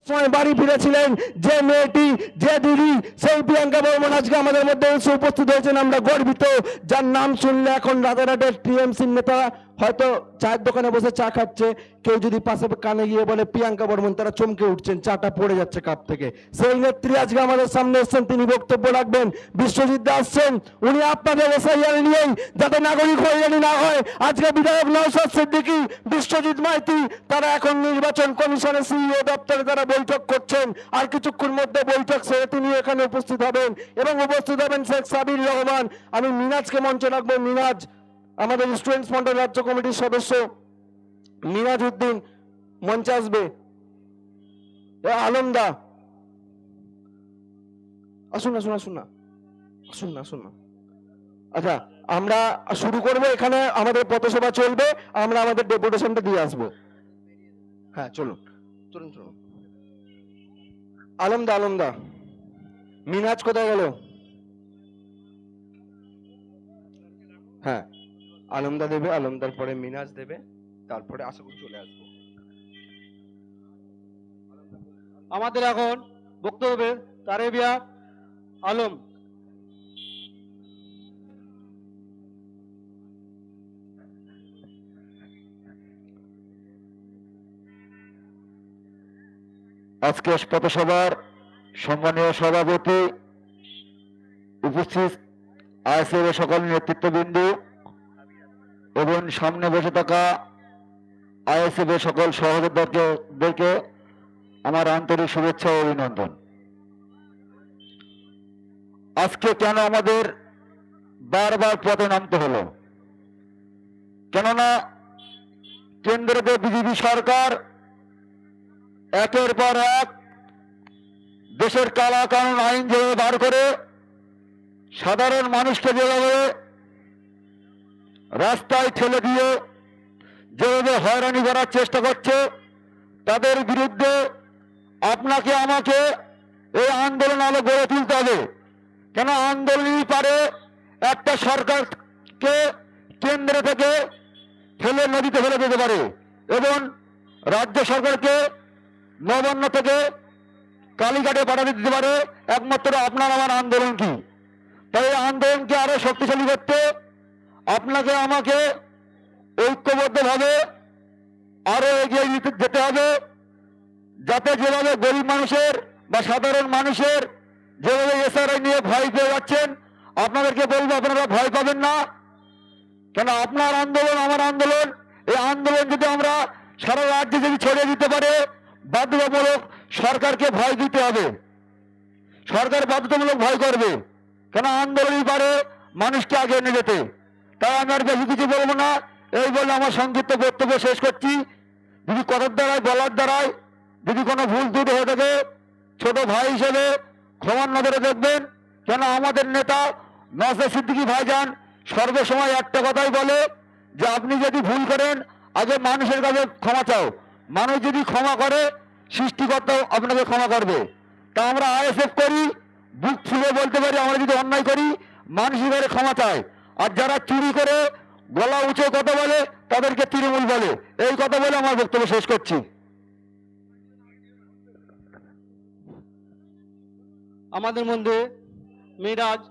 সময় বাড়ি ফিরেছিলেন যে মেয়েটি, যে দিদি, সেই প্রিয়াঙ্কা বর্মন আজকে আমাদের মধ্যে এসে উপস্থিত হয়েছেন। আমরা গর্বিত। যার নাম শুনলে এখন রাতারাতের টিএমসির নেতা হয়তো চায়ের দোকানে বসে চা খাচ্ছে, কেউ যদি পাশে কানে গিয়ে বলে প্রিয়াঙ্কা বর্মন, তারা চমকে উঠছেন, চাটা পড়ে যাচ্ছে কাপ থেকে। সেই নেত্রী আজকে আমাদের সামনে এসছেন, তিনি বক্তব্য রাখবেন। বিশ্বজিৎ দাস আসছেন, উনি আপনাদের এসআইআর নিয়েই যাতে নাগরিক হয়রানি না হয়, আজকে বিধায়ক নওশাদ সিদ্দিকী, বিশ্বজিৎ মাইতি, তারা এখন নির্বাচন কমিশনের সিইও দপ্তরে তারা বৈঠক করছেন। আর কিছুক্ষণ মধ্যে বৈঠক সেরে তিনি এখানে উপস্থিত হবেন এবং উপস্থিত হবেন শেখ সাবির রহমান। আমি মিনাজকে মঞ্চে রাখবো। মিনাজ আমাদের স্টুডেন্টস ফ্রন্টের রাজ্য কমিটির সদস্য মিনাজ উদ্দিন মঞ্চে আসবে। আলমদা আসুন আসুন আসুন না আসুন না আসুন না। আচ্ছা, আমরা শুরু করব। এখানে আমাদের পথসভা চলবে, আমরা আমাদের ডেপুটেশনটা দিয়ে আসবো। হ্যাঁ, চলুন চলুন চলুন। আলমদা আলমদা, মিনাজ কোথায় গেল? হ্যাঁ, আলমদা দেবে, আলমদার পরে মিনাজ দেবে, তারপরে আশা করি চলে আসবো। আমাদের এখন বক্তব্য তারেবিয়া আলম। আজকে পথসভার সম্মানীয় সভাপতি, উপস্থিত আইএসএফ এর সকল নেতৃত্ববৃন্দ এবং সামনে বসে থাকা আইএসএফ এর সকল সহযোদ্ধাদেরকে আমার আন্তরিক শুভেচ্ছা ও অভিনন্দন। আজকে কেন আমাদের বারবার পথে নামতে হলো? কেননা কেন্দ্রতে বিজেপি সরকার একের পর এক দেশের কালা কানুন আইন যেভাবে বার করে সাধারণ মানুষকে যেভাবে রাস্তায় ঠেলে দিয়ে যেভাবে হয়রানি করার চেষ্টা করছে, তাদের বিরুদ্ধে আপনাকে আমাকে এই আন্দোলন আলো গড়ে তুলতে হবে। কেন আন্দোলনই পারে একটা সরকারকে কেন্দ্র থেকে ফেলে নদীতে ফেলে দিতে পারে এবং রাজ্য সরকারকে নবান্ন থেকে কালীঘাটে পাঠাতে দিতে পারে। একমাত্র আপনার আমার আন্দোলন কি? তাই এই আন্দোলনকে আরো শক্তিশালী করতে আপনাকে আমাকে ঐক্যবদ্ধভাবে আরো এগিয়ে যেতে হবে, যাতে যেভাবে গরিব মানুষের বা সাধারণ মানুষের যেভাবে এসআরআই নিয়ে ভয় পেয়ে যাচ্ছেন, আপনাদেরকে বলবো আপনারা ভয় পাবেন না। কেন আপনার আন্দোলন আমার আন্দোলন। এই আন্দোলন যদি আমরা সারা রাজ্যে যদি ছড়িয়ে দিতে পারে, বাধ্যতামূলক সরকারকে ভয় দিতে হবে। সরকার বাধ্যতামূলক ভয় করবে, কেন আন্দোলনই পারে মানুষকে আগে নিয়ে যেতে। তাই আমি আর বেশি কিছু বলবো না, এই বলে আমার সংক্ষিপ্ত বক্তব্য শেষ করছি। যদি কথার দ্বারায় বলার দ্বারায় যদি কোনো ভুল ত্রুটি হয়ে থাকে, ছোট ভাই হিসেবে ক্ষমার নজরে দেখবেন। কেন আমাদের নেতা নওশাদ সিদ্দিকী ভাইজান সর্বসময় একটা কথাই বলে যে আপনি যদি ভুল করেন আগে মানুষের কাছে ক্ষমা চাও, মানুষ যদি ক্ষমা করে সৃষ্টিকর্তাও আপনাকে ক্ষমা করবে। তা আমরা আইএসএফ করি, বুক ফুলে বলতে পারি আমরা যদি অন্যায় করি মানুষের কাছে ক্ষমা চায়। আর যারা চুরি করে গলা উঁচে কথা বলে তাদেরকে তৃণমূল বলে। এই কথা বলে আমার বক্তব্য শেষ করছি। আমাদের মধ্যে মিরাজ